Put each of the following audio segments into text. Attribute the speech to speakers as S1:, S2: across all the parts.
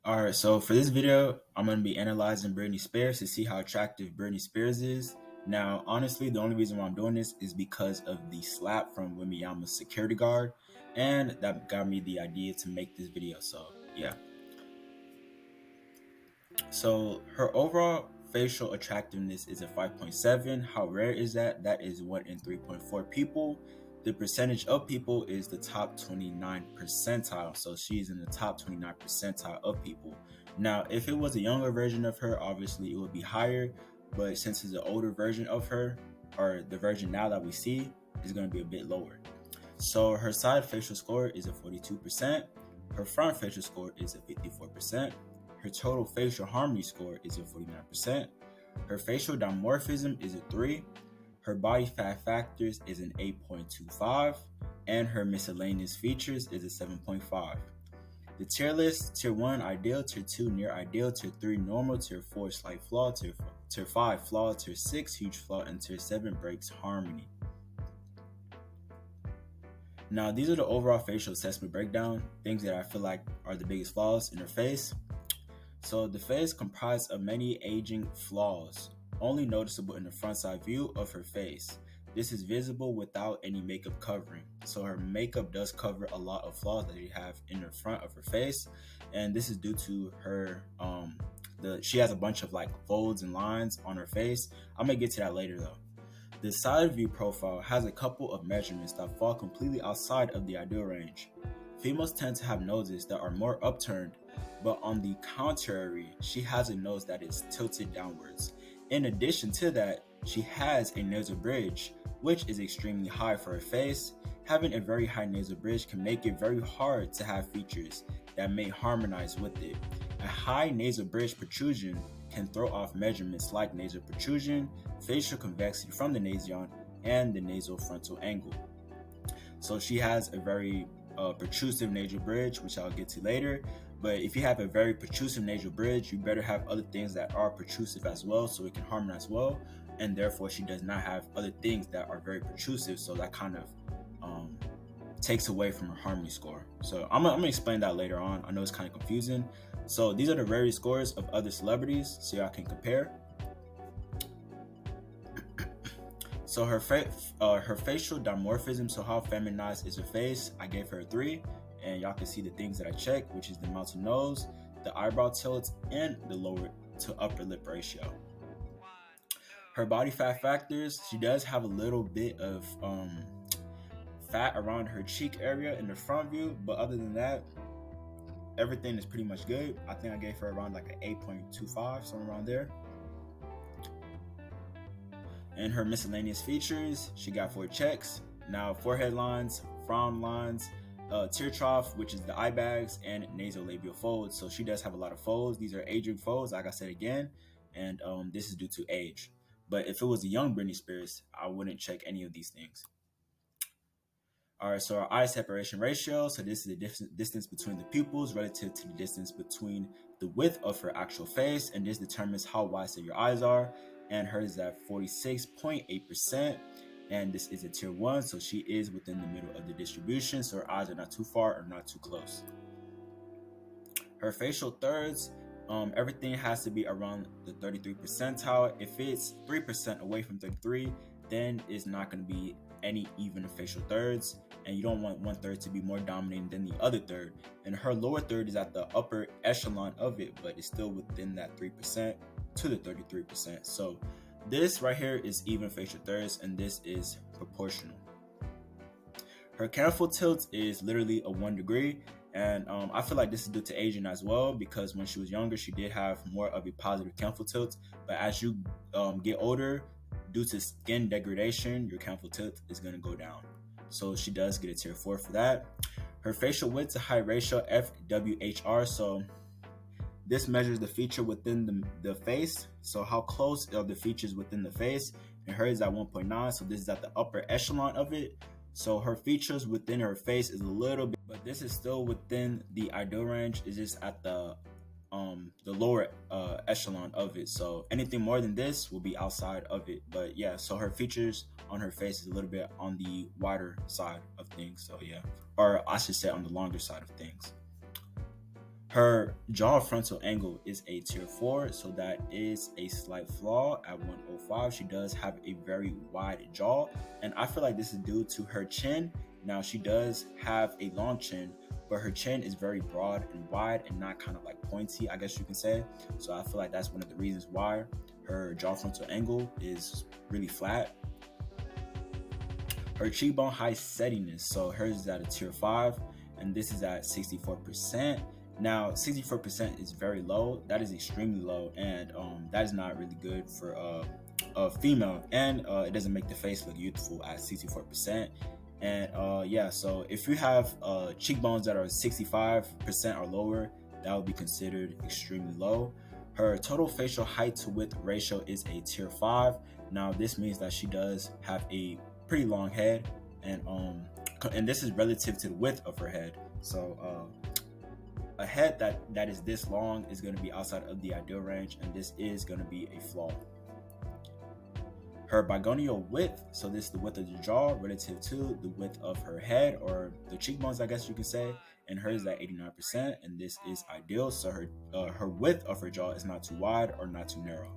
S1: Alright, so for this video, I'm going to be analyzing Britney Spears to see how attractive Britney Spears is. Now, honestly, the only reason why I'm doing this is because of the slap from Wimiyama's security guard, and that got me the idea to make this video. So, yeah. So, her overall facial attractiveness is a 5.7. How rare is that? That is 1 in 3.4 people. The percentage of people is the top 29 percentile. So she's in the top 29 percentile of people. Now, if it was a younger version of her, obviously it would be higher. But since it's an older version of her, or the version now that we see, is going to be a bit lower. So her side facial score is a 42%. Her front facial score is a 54%. Her total facial harmony score is a 49%. Her facial dimorphism is a 3. Her body fat factors is an 8.25. And her miscellaneous features is a 7.5. The tier list: tier 1 ideal, tier 2 near ideal, tier 3 normal, tier 4 slight flaw, tier 5 flaw, tier 6 huge flaw, and tier 7 breaks harmony. Now, these are the overall facial assessment breakdown, things that I feel like are the biggest flaws in her face. So the face comprised of many aging flaws, only noticeable in the front side view of her face. This is visible without any makeup covering. So her makeup does cover a lot of flaws that you have in the front of her face, and this is due to her she has a bunch of like folds and lines on her face. I'm gonna get to that later though. The side view profile has a couple of measurements that fall completely outside of the ideal range. Females tend to have noses that are more upturned, but on the contrary, she has a nose that is tilted downwards. In addition to that, she has a nasal bridge, which is extremely high for her face. Having a very high nasal bridge can make it very hard to have features that may harmonize with it. A high nasal bridge protrusion can throw off measurements like nasal protrusion, facial convexity from the nasion, and the nasal frontal angle. So she has a very protrusive nasal bridge, which I'll get to later. But if you have a very protrusive nasal bridge, you better have other things that are protrusive as well, so it can harmonize well. And therefore, she does not have other things that are very protrusive, so that kind of takes away from her harmony score. So I'm gonna explain that later on. I know it's kind of confusing. So these are the various scores of other celebrities, so y'all can compare. So her facial dimorphism, so how feminized is her face, I gave her a 3, and y'all can see the things that I checked, which is the mouth to nose, the eyebrow tilt, and the lower to upper lip ratio. Her body fat factors, she does have a little bit of fat around her cheek area in the front view, but other than that, everything is pretty much good. I think I gave her around like an 8.25, somewhere around there. And her miscellaneous features, she got 4 checks. Now, forehead lines, frown lines, tear trough, which is the eye bags, and nasolabial folds. So she does have a lot of folds. These are aging folds, like I said again, and this is due to age. But if it was a young Britney Spears, I wouldn't check any of these things. All right, so our eye separation ratio. So this is the distance between the pupils relative to the distance between the width of her actual face, and this determines how wide set your eyes are. And hers is at 46.8%, and this is a tier 1, so she is within the middle of the distribution, so her eyes are not too far or not too close. Her facial thirds, everything has to be around the 33 percentile. If it's 3% away from 33, then it's not going to be any even facial thirds, and you don't want one third to be more dominating than the other third. And her lower third is at the upper echelon of it, but it's still within that 3% to the 33%. So this right here is even facial thirds, and this is proportional. Her canthal tilt is literally a 1 degree, and I feel like this is due to aging as well, because when she was younger, she did have more of a positive canthal tilt, but as you get older, due to skin degradation, your canthal tilt is going to go down. So she does get a tier 4 for that. Her facial width to height ratio, FWHR, so this measures the feature within the face, so how close are the features within the face, and hers is at 1.9, so this is at the upper echelon of it. So her features within her face is a little bit, but this is still within the ideal range. It's just at the lower echelon of it. So anything more than this will be outside of it. But yeah, so her features on her face is a little bit on the wider side of things. So yeah, or I should say on the longer side of things. Her jaw frontal angle is a tier 4, so that is a slight flaw at 105. She does have a very wide jaw, and I feel like this is due to her chin. Now, she does have a long chin, but her chin is very broad and wide and not kind of like pointy, I guess you can say. So I feel like that's one of the reasons why her jaw frontal angle is really flat. Her cheekbone height settiness, so hers is at a tier 5, and this is at 64%. Now, 64% is very low. That is extremely low, and that is not really good for a female, and it doesn't make the face look youthful at 64%. And yeah, so if you have cheekbones that are 65% or lower, that would be considered extremely low. Her total facial height to width ratio is a tier 5. Now, this means that she does have a pretty long head, and this is relative to the width of her head. So a head that is this long is going to be outside of the ideal range, and this is going to be a flaw. Her bigonial width, so this is the width of the jaw relative to the width of her head, or the cheekbones, I guess you could say, and hers is at 89%, and this is ideal. So her width of her jaw is not too wide or not too narrow.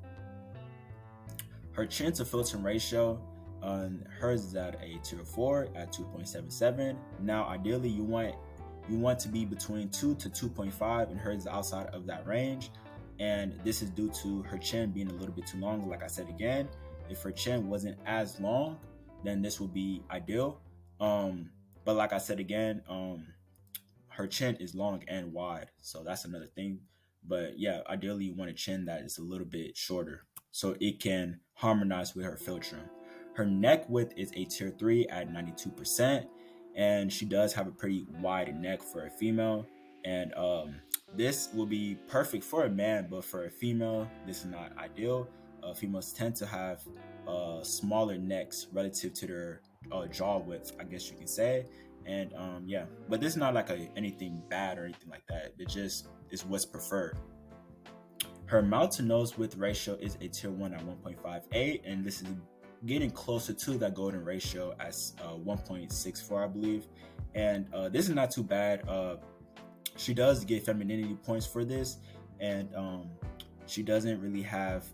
S1: Her chin to filtering ratio, hers is at a tier 4 at 2.77. Now, ideally, you want to be between 2 to 2.5, and hers is outside of that range. And this is due to her chin being a little bit too long. Like I said again, if her chin wasn't as long, then this would be ideal. But like I said again, her chin is long and wide, so that's another thing. But yeah, ideally you want a chin that is a little bit shorter so it can harmonize with her filtering. Her neck width is a tier 3 at 92%, and she does have a pretty wide neck for a female. And this will be perfect for a man, but for a female, this is not ideal. Females tend to have smaller necks relative to their jaw width, I guess you can say. And yeah, but this is not like anything bad or anything like that. It just is what's preferred. Her mouth to nose width ratio is a tier 1 at 1.58, and this is getting closer to that golden ratio as 1.64, I believe. And this is not too bad. She does get femininity points for this, and she doesn't really have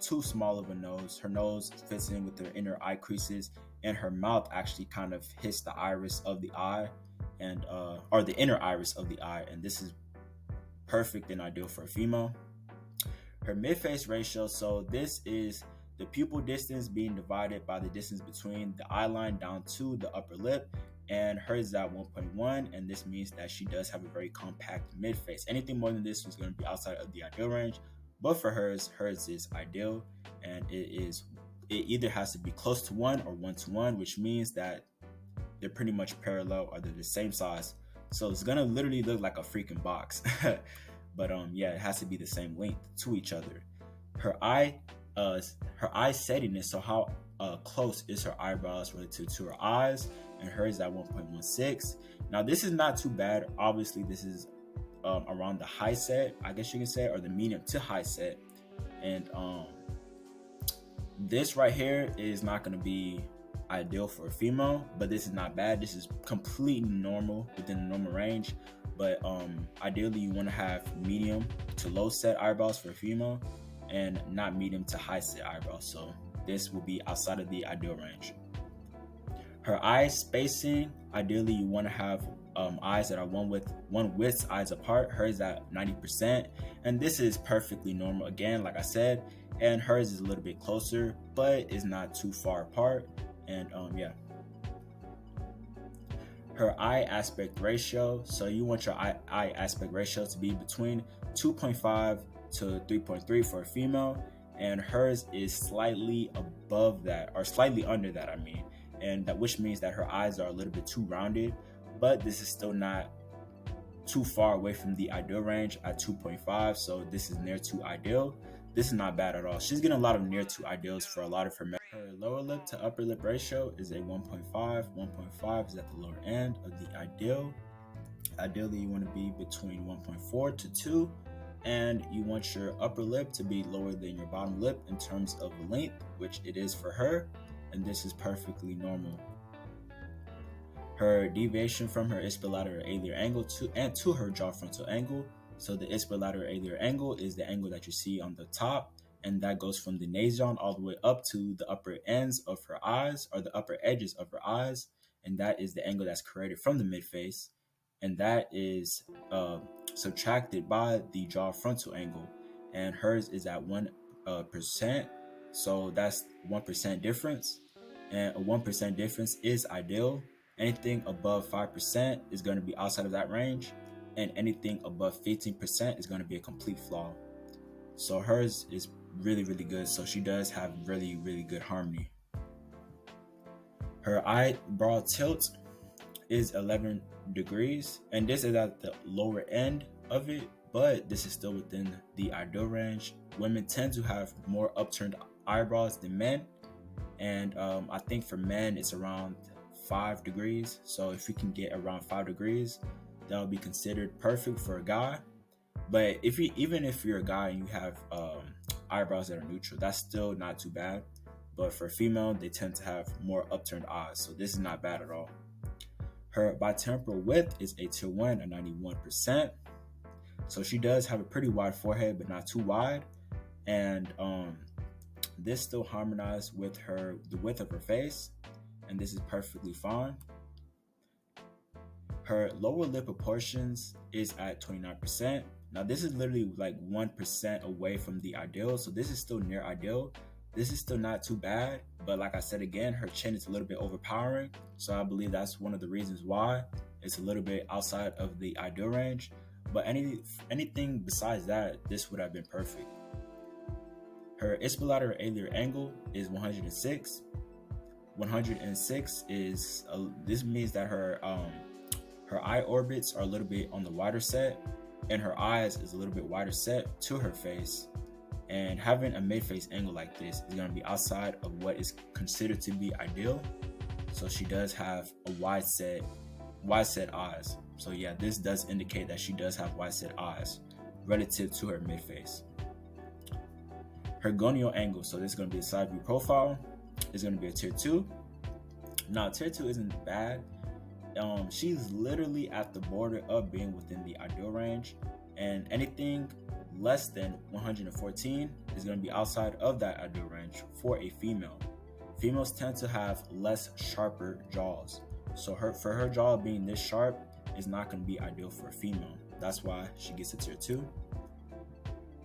S1: too small of a nose. Her nose fits in with her inner eye creases, and her mouth actually kind of hits the iris of the eye, and or the inner iris of the eye, and this is perfect and ideal for a female. Her mid-face ratio, so this is the pupil distance being divided by the distance between the eye line down to the upper lip, and hers is at 1.1, and this means that she does have a very compact mid-face. Anything more than this is going to be outside of the ideal range, but for hers is ideal, and it either has to be close to 1 or 1-to-1, which means that they're pretty much parallel or they're the same size. So it's gonna literally look like a freaking box. But yeah, it has to be the same length to each other. Her eye settiness, so how close is her eyebrows relative to her eyes, and hers at 1.16. Now this is not too bad. Obviously, this is around the high set, I guess you can say, or the medium to high set. And this right here is not going to be ideal for a female, but this is not bad. This is completely normal, within the normal range. But ideally you want to have medium to low set eyebrows for a female, and not medium to high set eyebrows. So this will be outside of the ideal range. Her eye spacing, ideally you want to have eyes that are one width eyes apart. Hers at 90%, and this is perfectly normal again, like I said. And hers is a little bit closer, but is not too far apart. And yeah. Her eye aspect ratio, so you want your eye aspect ratio to be between 2.5 to 3.3 for a female, and hers is slightly above that, or slightly under that, I mean, and that, which means that her eyes are a little bit too rounded, but this is still not too far away from the ideal range at 2.5, so this is near to ideal. This is not bad at all. She's getting a lot of near to ideals for a lot of her men. Her lower lip to upper lip ratio is a 1.5. 1.5 is at the lower end of the ideal. Ideally, you want to be between 1.4 to 2, and you want your upper lip to be lower than your bottom lip in terms of length, which it is for her, and this is perfectly normal. Her deviation from her ipsilateral alier angle to her jaw frontal angle. So the ipsilateral alier angle is the angle that you see on the top, and that goes from the nasion all the way up to the upper ends of her eyes, or the upper edges of her eyes, and that is the angle that's created from the midface, and that is subtracted by the jaw frontal angle, and hers is at 1%. So that's 1% difference, and a 1% difference is ideal. Anything above 5% is going to be outside of that range, and anything above 15% is going to be a complete flaw. So hers is really, really good. So she does have really, really good harmony. Her eyebrow tilt is 11 degrees, and this is at the lower end of it, but this is still within the ideal range. Women tend to have more upturned eyebrows than men, and I think for men it's around 5 degrees. So if you can get around 5 degrees, that will be considered perfect for a guy. But even if you're a guy and you have eyebrows that are neutral, that's still not too bad. But for a female, they tend to have more upturned eyes, so this is not bad at all. Her bitemporal width is a tier 1 at 91%. So she does have a pretty wide forehead, but not too wide. And this still harmonizes with the width of her face, and this is perfectly fine. Her lower lip proportions is at 29%. Now this is literally like 1% away from the ideal, so this is still near ideal. This is still not too bad, but like I said again, her chin is a little bit overpowering, so I believe that's one of the reasons why it's a little bit outside of the ideal range. But anything besides that, this would have been perfect. Her ipsilateral alier angle is 106. 106 is this means that her eye orbits are a little bit on the wider set, and her eyes is a little bit wider set to her face. And having a mid-face angle like this is going to be outside of what is considered to be ideal. So she does have a wide set eyes. So yeah, this does indicate that she does have wide set eyes relative to her mid-face. Her gonial angle, so this is going to be a side view profile, is going to be a tier 2. Now tier 2 isn't bad. She's literally at the border of being within the ideal range, and anything less than 114 is going to be outside of that ideal range for a female. Females tend to have less sharper jaws, so for her jaw being this sharp is not going to be ideal for a female. That's why she gets a tier 2.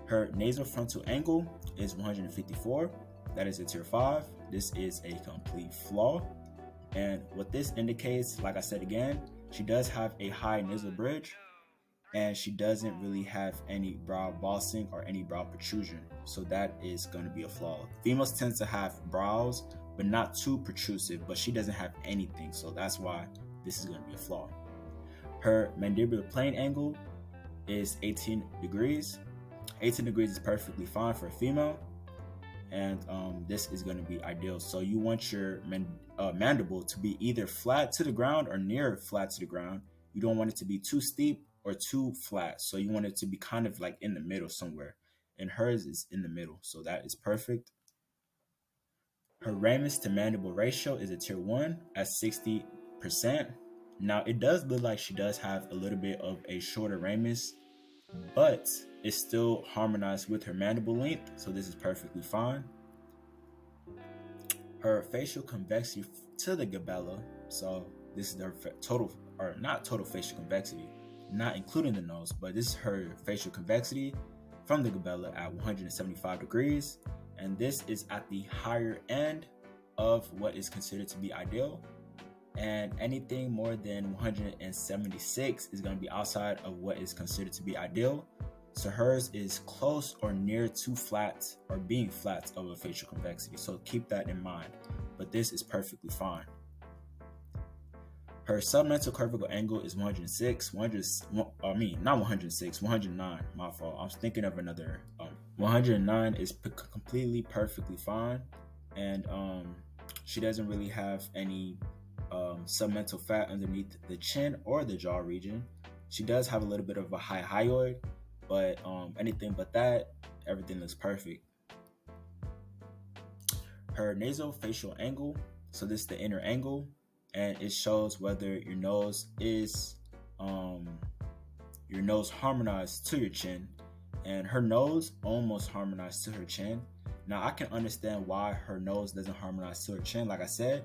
S1: Her nasal frontal angle is 154. That is a tier 5. This is a complete flaw. And what this indicates, like I said again, she does have a high nasal bridge, and she doesn't really have any brow bossing or any brow protrusion. So that is going to be a flaw. Females tend to have brows, but not too protrusive, but she doesn't have anything. So that's why this is going to be a flaw. Her mandibular plane angle is 18 degrees. 18 degrees is perfectly fine for a female, and this is going to be ideal. So you want your mandible to be either flat to the ground or near flat to the ground. You don't want it to be too steep or too flat, so you want it to be kind of like in the middle somewhere, and hers is in the middle, so that is perfect. Her ramus to mandible ratio is a tier 1 at 60%. Now it does look like she does have a little bit of a shorter ramus, but it's still harmonized with her mandible length, so this is perfectly fine. Her facial convexity to the glabella, so this is her not total facial convexity, not including the nose, but this is her facial convexity from the glabella at 175 degrees, and this is at the higher end of what is considered to be ideal, and anything more than 176 is going to be outside of what is considered to be ideal. So hers is close or near to flat or being flat of a facial convexity, so keep that in mind, but this is perfectly fine. Her submental cervical angle is 106, 109, my fault. I was thinking of another. 109 is completely perfectly fine, and she doesn't really have any submental fat underneath the chin or the jaw region. She does have a little bit of a high hyoid, but anything but that, everything looks perfect. Her nasal facial angle, so this is the inner angle, and it shows whether um your nose harmonized to your chin, and her nose almost harmonized to her chin. Now I can understand why her nose doesn't harmonize to her chin, like I said,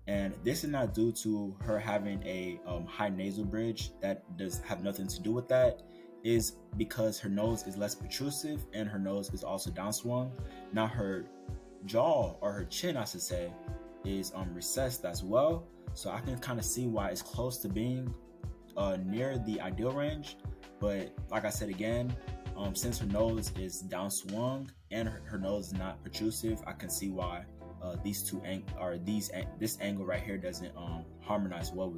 S1: and this is not due to her having a high nasal bridge. That does have nothing to do with that. Is because her nose is less protrusive and her nose is also downswung. Now her jaw, or her chin, I should say, is recessed as well. So I can kind of see why it's close to being near the ideal range. But like I said again, since her nose is downswung and her nose is not protrusive, I can see why these two this angle right here doesn't harmonize well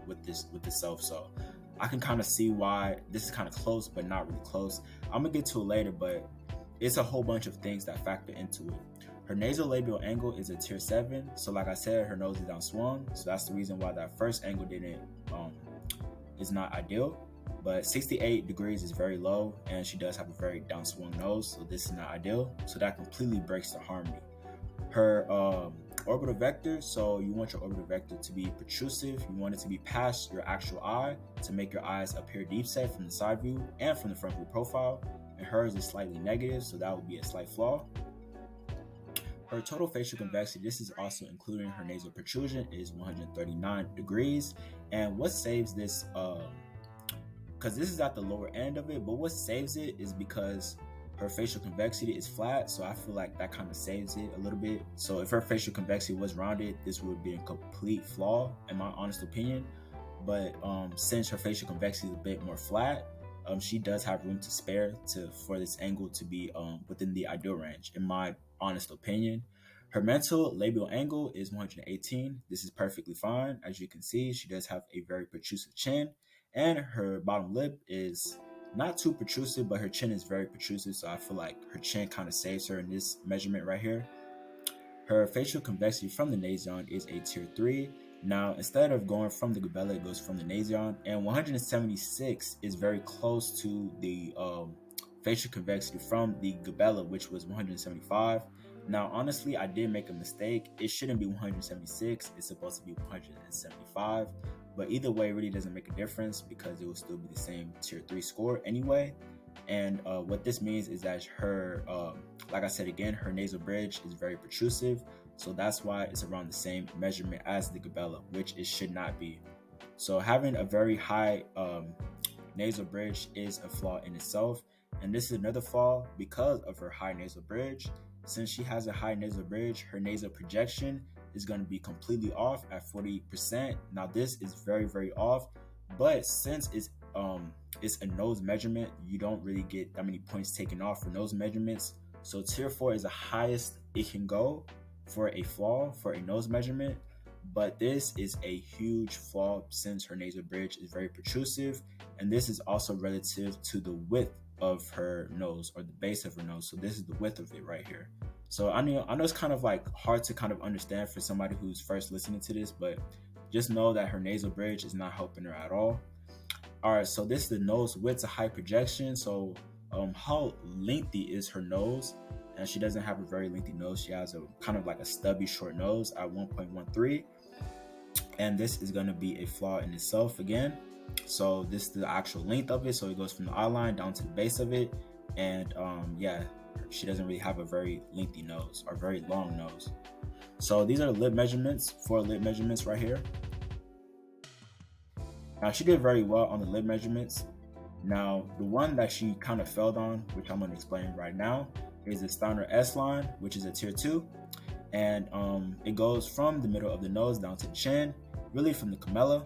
S1: with the self. So I can kind of see why this is kind of close, but not really close. I'm gonna get to it later, but it's a whole bunch of things that factor into it. Her nasolabial angle is a tier 7. So like I said, her nose is downswung. So that's the reason why that first angle didn't is not ideal. But 68 degrees is very low, and she does have a very downswung nose, so this is not ideal. So that completely breaks the harmony. Her orbital vector, so you want your orbital vector to be protrusive. You want it to be past your actual eye to make your eyes appear deep set from the side view and from the front view profile. And hers is slightly negative, so that would be a slight flaw. Her total facial convexity, this is also including her nasal protrusion, is 139 degrees. And what saves this, because this is at the lower end of it, but what saves it is because her facial convexity is flat. So I feel like that kind of saves it a little bit. So if her facial convexity was rounded, this would be a complete flaw, in my honest opinion. But since her facial convexity is a bit more flat, she does have room to spare for this angle to be within the ideal range, in my honest opinion. Her mental labial angle is 118. This is perfectly fine. As you can see, she does have a very protrusive chin, and her bottom lip is not too protrusive, but her chin is very protrusive. So I feel like her chin kind of saves her in this measurement right here. Her facial convexity from the nasion is a tier 3. Now, instead of going from the glabella, it goes from the nasion, and 176 is very close to the facial convexity from the glabella, which was 175. Now, honestly, I did make a mistake. It shouldn't be 176. It's supposed to be 175. But either way, it really doesn't make a difference because it will still be the same tier 3 score anyway. And what this means is that her, like I said again, her nasal bridge is very protrusive. So that's why it's around the same measurement as the glabella, which it should not be. So having a very high nasal bridge is a flaw in itself. And this is another flaw because of her high nasal bridge. Since she has a high nasal bridge, her nasal projection is going to be completely off at 40%. Now this is very, very off. But since it's a nose measurement, you don't really get that many points taken off for nose measurements. So tier 4 is the highest it can go for a flaw for a nose measurement. But this is a huge flaw since her nasal bridge is very protrusive, and this is also relative to the width of her nose, or the base of her nose. So this is the width of it right here. So I know it's kind of like hard to kind of understand for somebody who's first listening to this, but just know that her nasal bridge is not helping her at all. All right, so this is the nose width to height projection. So how lengthy is her nose? And she doesn't have a very lengthy nose. She has a kind of like a stubby short nose at 1.13. And this is going to be a flaw in itself again. So this is the actual length of it. So it goes from the eye line down to the base of it. And yeah, she doesn't really have a very lengthy nose or very long nose. So these are lip measurements, 4 lip measurements right here. Now she did very well on the lip measurements. Now the one that she kind of failed on, which I'm going to explain right now, is the Steiner S line, which is a tier 2. And it goes from the middle of the nose down to the chin, really from the camella.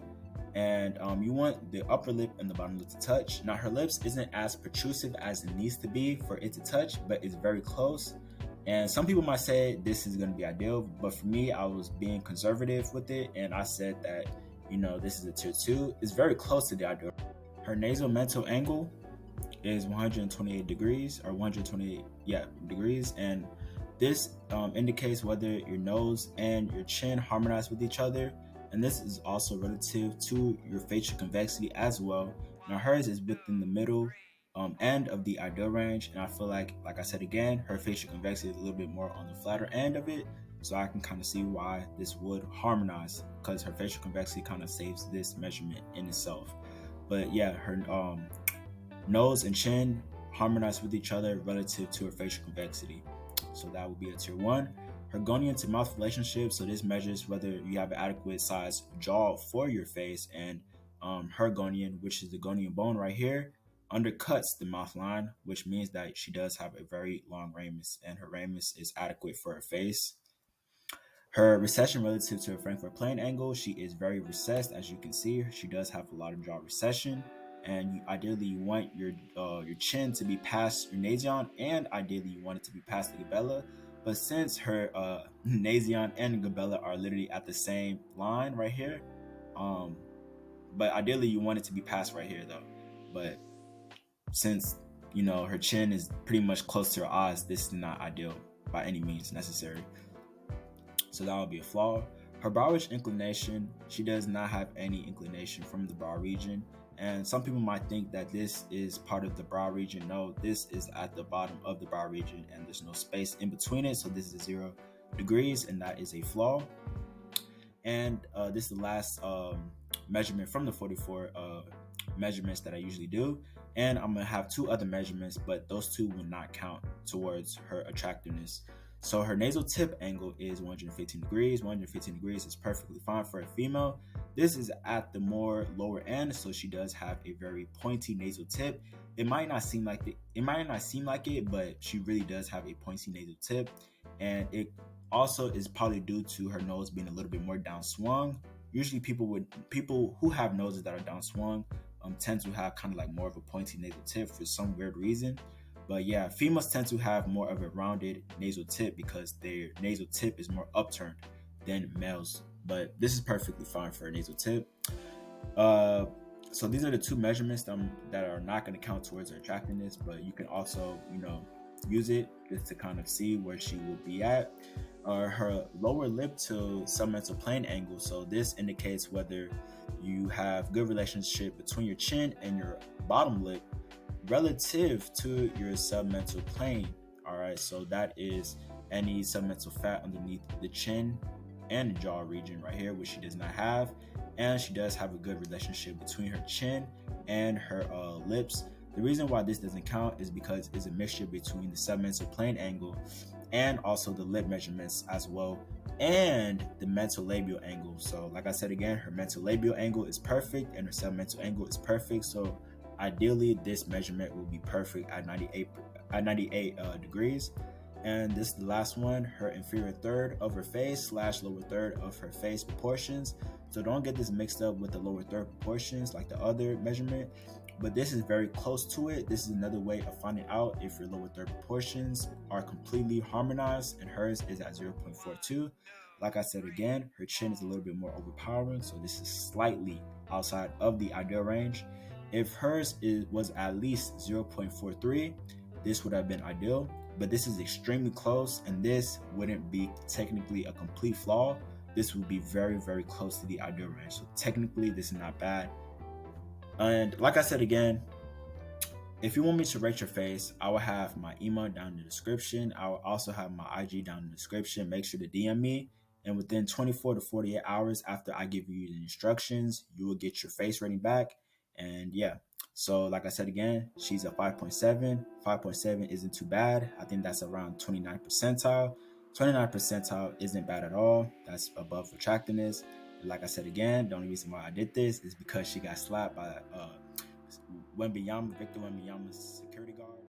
S1: And you want the upper lip and the bottom lip to touch. Now her lips isn't as protrusive as it needs to be for it to touch, but it's very close. And some people might say this is going to be ideal, but for me, I was being conservative with it, and I said that, you know, this is a tier 2. It's very close to the ideal. Her nasal mental angle is 128 degrees, or 128 degrees, and this indicates whether your nose and your chin harmonize with each other. And this is also relative to your facial convexity as well. Now hers is within the middle end of the ideal range, and I feel like I said again, her facial convexity is a little bit more on the flatter end of it. So I can kind of see why this would harmonize, because her facial convexity kind of saves this measurement in itself. But yeah, her nose and chin harmonize with each other relative to her facial convexity. So that would be a tier one. Her gonian to mouth relationship. So this measures whether you have an adequate size jaw for your face, and her gonian, which is the gonian bone right here, undercuts the mouth line, which means that she does have a very long ramus, and her ramus is adequate for her face. Her recession relative to her Frankfurt plane angle, she is very recessed, as you can see. She does have a lot of jaw recession, and ideally you want your chin to be past your nasion, and ideally you want it to be past the glabella. But since her nasion and glabella are literally at the same line right here, um, but ideally you want it to be past right here though. But since her chin is pretty much close to her eyes, this is not ideal by any means necessary. So that would be a flaw. Her brow ridge inclination, she does not have any inclination from the brow region. And some people might think that this is part of the brow region. No, this is at the bottom of the brow region and there's no space in between it. So this is 0 degrees and that is a flaw. And this is the last measurement from the 44 measurements that I usually do. And I'm going to have 2 other measurements, but those 2 will not count towards her attractiveness. So her nasal tip angle is 115 degrees. 115 degrees is perfectly fine for a female. This is at the more lower end, so she does have a very pointy nasal tip. It might not seem like it, but she really does have a pointy nasal tip, and it also is probably due to her nose being a little bit more downswung. Usually, people who have noses that are downswung tend to have kind of like more of a pointy nasal tip for some weird reason. But yeah, females tend to have more of a rounded nasal tip because their nasal tip is more upturned than males. But this is perfectly fine for a nasal tip. So these are the 2 measurements that are not going to count towards her attractiveness, but you can also, use it just to kind of see where she will be at. Her lower lip to submental plane angle. So this indicates whether you have good relationship between your chin and your bottom lip relative to your submental plane. All right, so that is any submental fat underneath the chin and the jaw region right here, which she does not have. And she does have a good relationship between her chin and her lips. The reason why this doesn't count is because it's a mixture between the submental plane angle and also the lip measurements as well, and the mental labial angle. So like I said again, her mental labial angle is perfect and her submental angle is perfect. So ideally this measurement will be perfect at 98 degrees. And this is the last one, her inferior third of her face / lower third of her face proportions. So don't get this mixed up with the lower third proportions like the other measurement, but this is very close to it. This is another way of finding out if your lower third proportions are completely harmonized, and hers is at 0.42. Like I said again, her chin is a little bit more overpowering, so this is slightly outside of the ideal range. If hers was at least 0.43, this would have been ideal, but this is extremely close, and this wouldn't be technically a complete flaw. This would be very, very close to the ideal range. So technically, this is not bad. And like I said again, if you want me to rate your face, I will have my email down in the description. I will also have my IG down in the description. Make sure to DM me. And within 24 to 48 hours after I give you the instructions, you will get your face rating back. And yeah, so like I said again, she's a 5.7. 5.7 isn't too bad. I think that's around 29 percentile. 29 percentile isn't bad at all. That's above attractiveness. Like I said again, the only reason why I did this is because she got slapped by Victor Wembanyama's security guard.